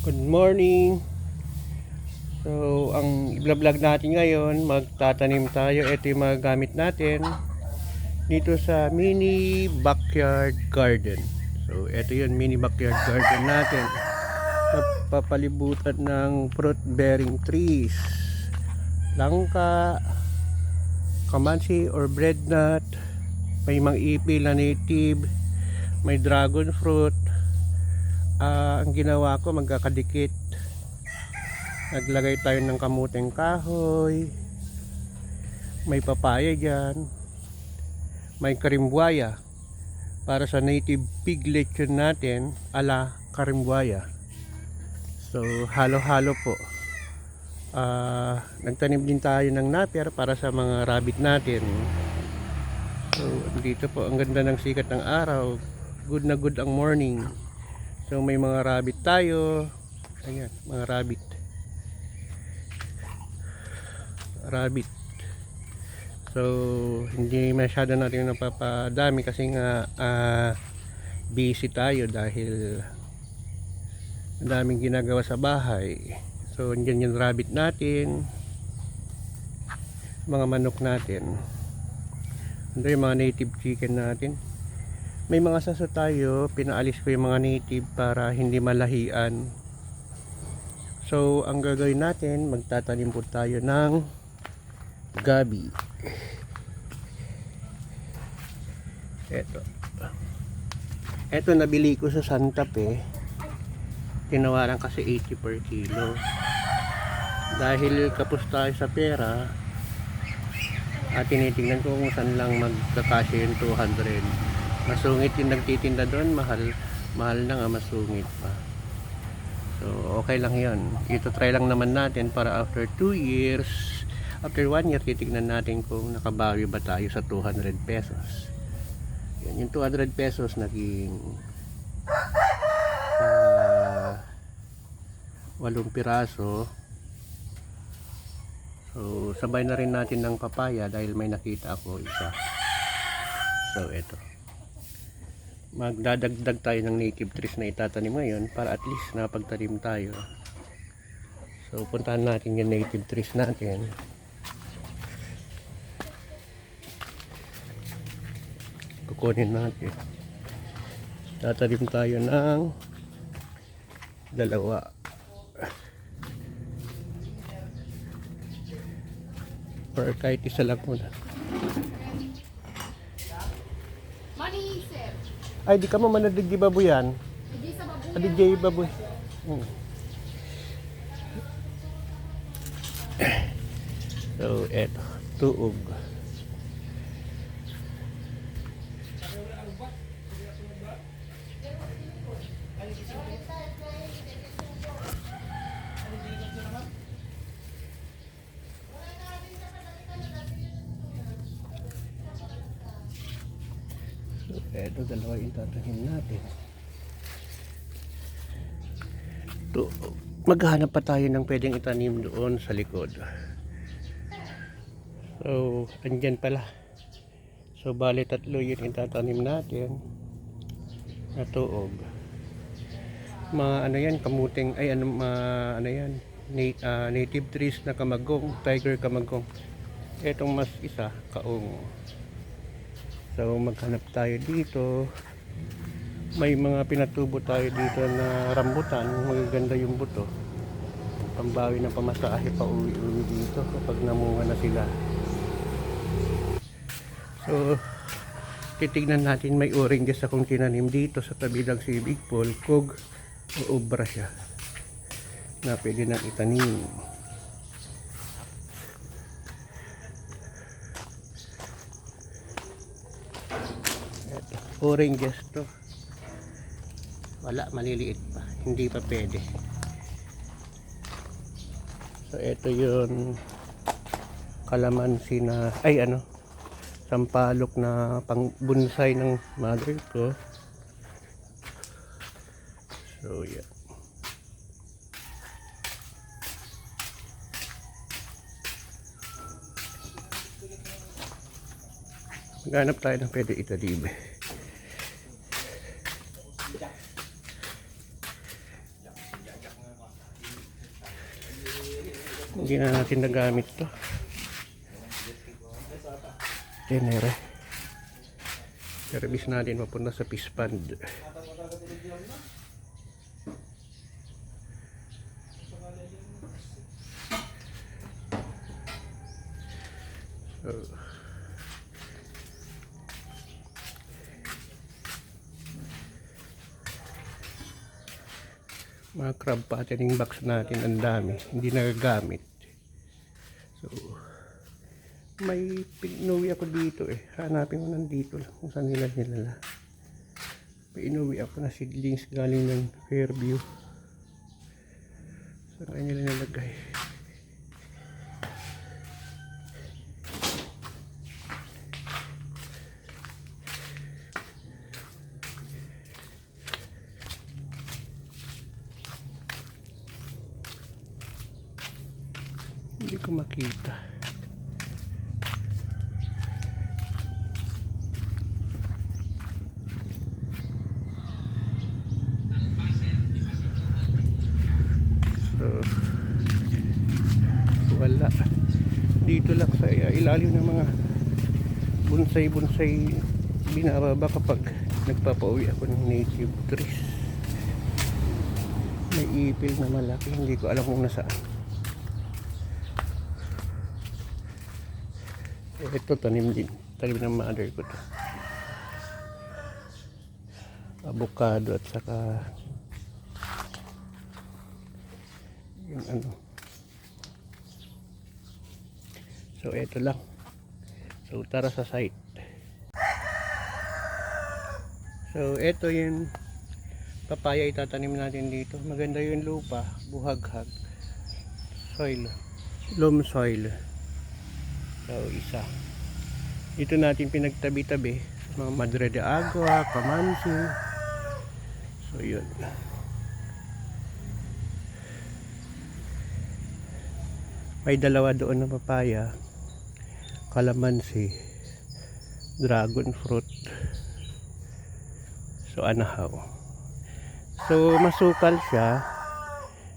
Good morning. So, ang i-vlog natin ngayon, magtatanim tayo. Ito yung mga gamit natin dito sa mini backyard garden. So, ito yun, mini backyard garden natin. Papalibutan ng fruit bearing trees. Langka, kamansi or breadnut. May mga ipil na native. May dragon fruit. Ang ginawa ko, magkakadikit. Naglagay tayo ng kamuteng kahoy, may papaya dyan, may karimbuaya para sa native piglet yun natin ala karimbuaya. So halo-halo po. Nagtanim din tayo ng napier para sa mga rabbit natin. So dito po, ang ganda ng sikat ng araw, good na good ang morning. So may mga rabbit tayo. Ayan, mga rabbit. So hindi masyado natin napapadami kasi nga busy tayo dahil ang daming ginagawa sa bahay. So andyan yung rabbit natin, mga manok natin, andyan yung mga native chicken natin. May mga saso tayo, pinaalis ko yung mga native para hindi malahian. So ang gagawin natin, magtatanim po tayo ng gabi. Ito nabili ko sa Santa Fe. Tinawaran kasi 80 per kilo. Dahil kapos tayo sa pera, at tinitingnan ko kung saan lang magkakasya yung 200. Masungit yung nagtitinda doon, mahal na nga, masungit pa. So okay lang yun. Ito try lang naman natin para after 2 years, after 1 year, titignan natin kung nakabawi ba tayo sa 200 pesos. Yan, yung 200 pesos naging 8 piraso. So, sabay na rin natin ng papaya dahil may nakita ako isa. So, eto. Magdadagdag tayo ng native trees na itatanim ngayon para at least napagtanim tayo. So, puntahan natin yung native trees natin. Kukunin natin. Tatanim tayo ng 2. Or kahit isa lang muna. Ay, di ka man nadigdi baboy yan. Nadigdi baboy. So, eto. Tuog. Eto, 2 yung tatanim natin. Maghanap pa tayo ng pwedeng itanim doon sa likod. So, andyan pala. So, bali 3 yun yung tatanim natin. Na tuog. Mga ano yan, kamuting, ay ano, ano yan, native trees na kamagong, tiger kamagong. Etong mas isa, kaong. So maghanap tayo dito. May mga pinatubo tayo dito na rambutan. Magaganda yung buto. Pambawi ng pamasahe pa uwi dito kapag namunga na sila. So titignan natin, may oranges akong tinanim dito sa tabi ng swimming pool. Kog o obra siya na pwede nang itanim. Oranges to, wala, maliliit pa, hindi pa pwede. So ito yun, kalamansi na, ay ano, sampalok na pang bonsai ng mother ko. So yeah. Maghanap tayo ng pwede itanim. Hindi na natin nagamit to. Tenere. Service natin papunta sa fish pond. So, mga crab patterning box natin ang dami, hindi nagagamit. So, may pinuwi ako dito hanapin ko nandito lang kung saan nila nilala. May inuwi ako na seedlings galing ng Fairview. Saan nila nilagay? Hindi ko makita. So, wala. Dito lang sa ilalim ng mga bonsai binababa kapag nagpapauwi ako ng native trees. May ipil na malaki, hindi ko alam kung nasaan. Ito tanim ng mother ko to. Avocado at saka yung ano. So ito lang. So tara sa site. So ito yung papaya itatanim natin dito. Maganda yung lupa, buhaghag. Soil, loam soil. So isa. Ito natin pinagtabi-tabi mga Madre de Agua, Kamansi. So yun. May dalawa doon na papaya, kalamansi, dragon fruit. So anahaw. So masukal siya,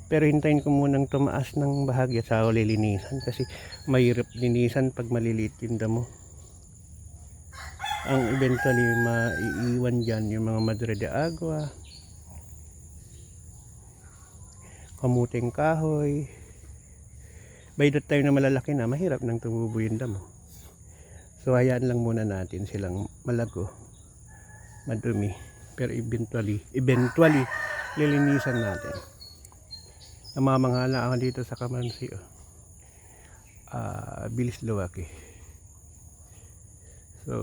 pero hintayin ko munang tumaas ng bahagya sa lilinisan kasi mahirap linisan pag maliliit yung damo. Ang eventually maiiwan dyan yung mga Madre de Agua, kamuting kahoy. By that time na malalaki na, mahirap nang tumubo yung damo. So hayaan lang muna natin silang malago, madumi, pero eventually lilinisan natin. Namamanghala ako dito sa Kamansi. Bilis luwaki. So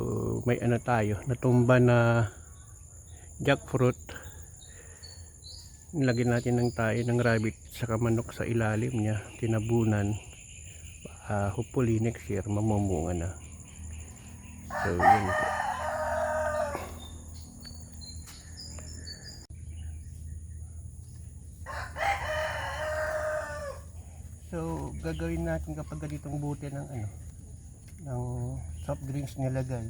may ano tayo, natumba na jackfruit. Nilagyan natin ng tayo ng rabbit sa manok sa ilalim niya, tinabunan. Hopefully next year mamumunga na. So yun po. So gagawin natin kapag ganitong buti ng ng soft drinks nilagay.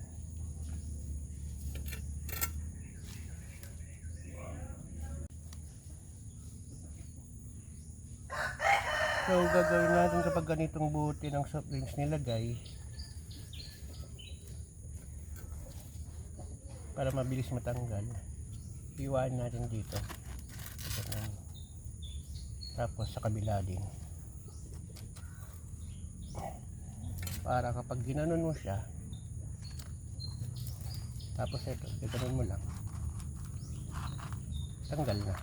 So gagawin natin kapag ganitong buti ng soft drinks nilagay para mabilis matanggal. Iwan natin dito. Tapos sa kabila din. Para kapag ginanon mo siya, tapos ito, ginanon mo lang, tanggal na.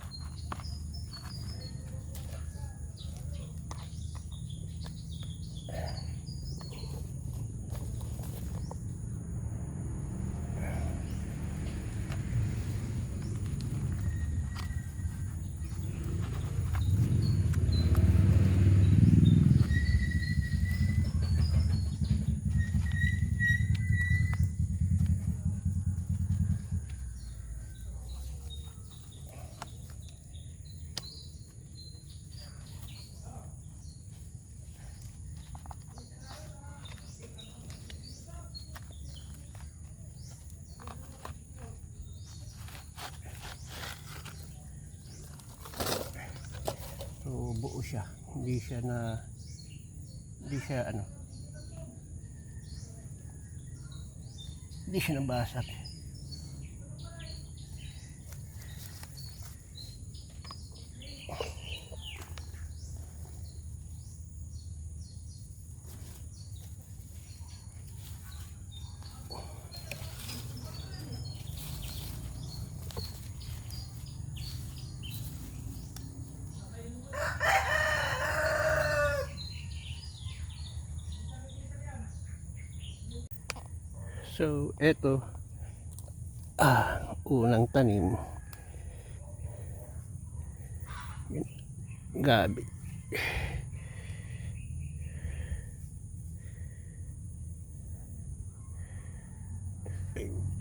So buo siya, hindi siya na Hindi siya ano, hindi siya nabasag. So, eto, unang tanim, gabi.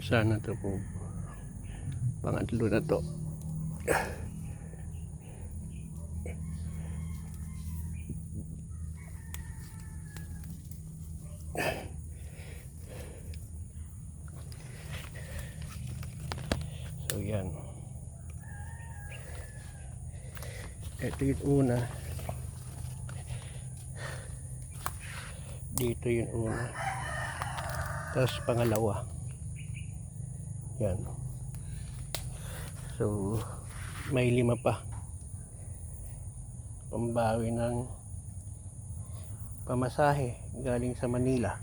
Sana to po, pangatlo na to. So yan, ito yung una, dito yung una, tapos pangalawa yan. So may 5 pa, pambawi ng pamasahe galing sa Manila.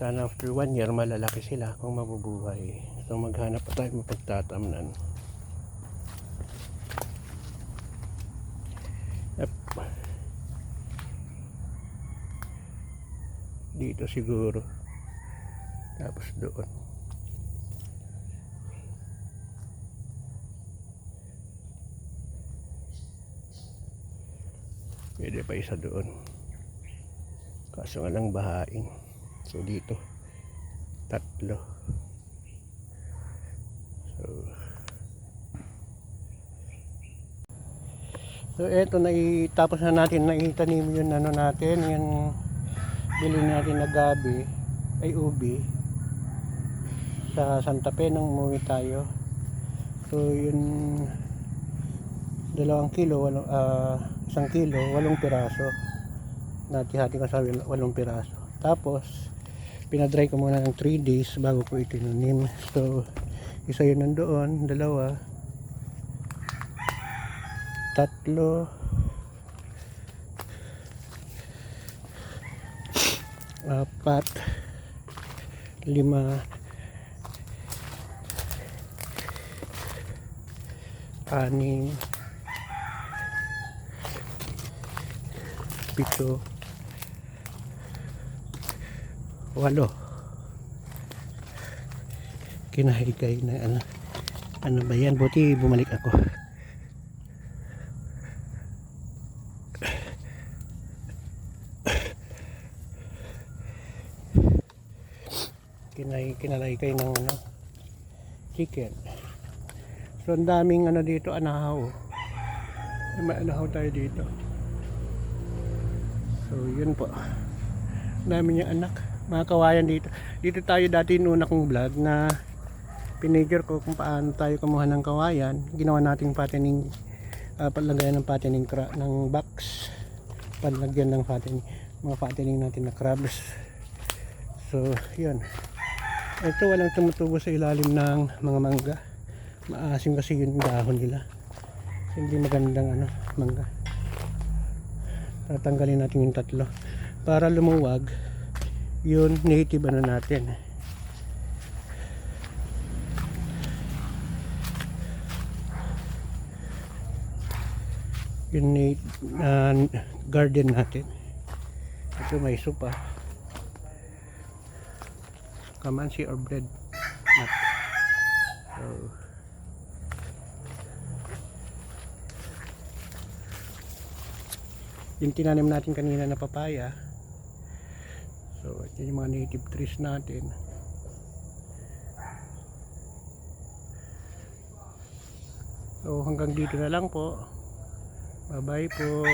Sana after 1 year malalaki sila kung mabubuhay. So maghanap pa tayo mapagtatamnan. Yep. Dito siguro, tapos doon. Pwede pa isa doon, kaso nga lang bahain. So dito 3. So eto, tapos na natin naitanim yun ano natin, yung bilhin natin na gabi ay ubi sa Santa Fe nung umuwi tayo. So yun 2 kilo, 1 kilo, 8 piraso. Natihati ko sa 8 piraso. Tapos pinadry ko muna ng 3 days bago ko itinanim. So isa yun nandoon, 2, 3, 4, 5, 6, 7, 8, kinahigay na ano ba yan, buti bumalik ako. Kinalaykay ng chicken. So ang daming dito, anahaw. May anahaw tayo dito. So yun po, dami niyang anak, mga kawayan dito. Dito tayo dati noon akong vlog na pinigure ko kung paano tayo kumuha ng kawayan. Ginawa nating fattening, palagayan ng fattening ng box, palagyan ng fattening, mga fattening natin na crabs. So yun, ito walang tumutubo sa ilalim ng mga mangga. Maasim kasi yung dahon nila, hindi magandang mangga. Tatanggalin natin yung 3 para lumuwag yun native natin. Yung garden natin. Ito may supa, kamansi or bread nut. So yung tinanim natin kanina na papaya. So ito yung mga native trees natin. So hanggang dito na lang po. Bye bye po.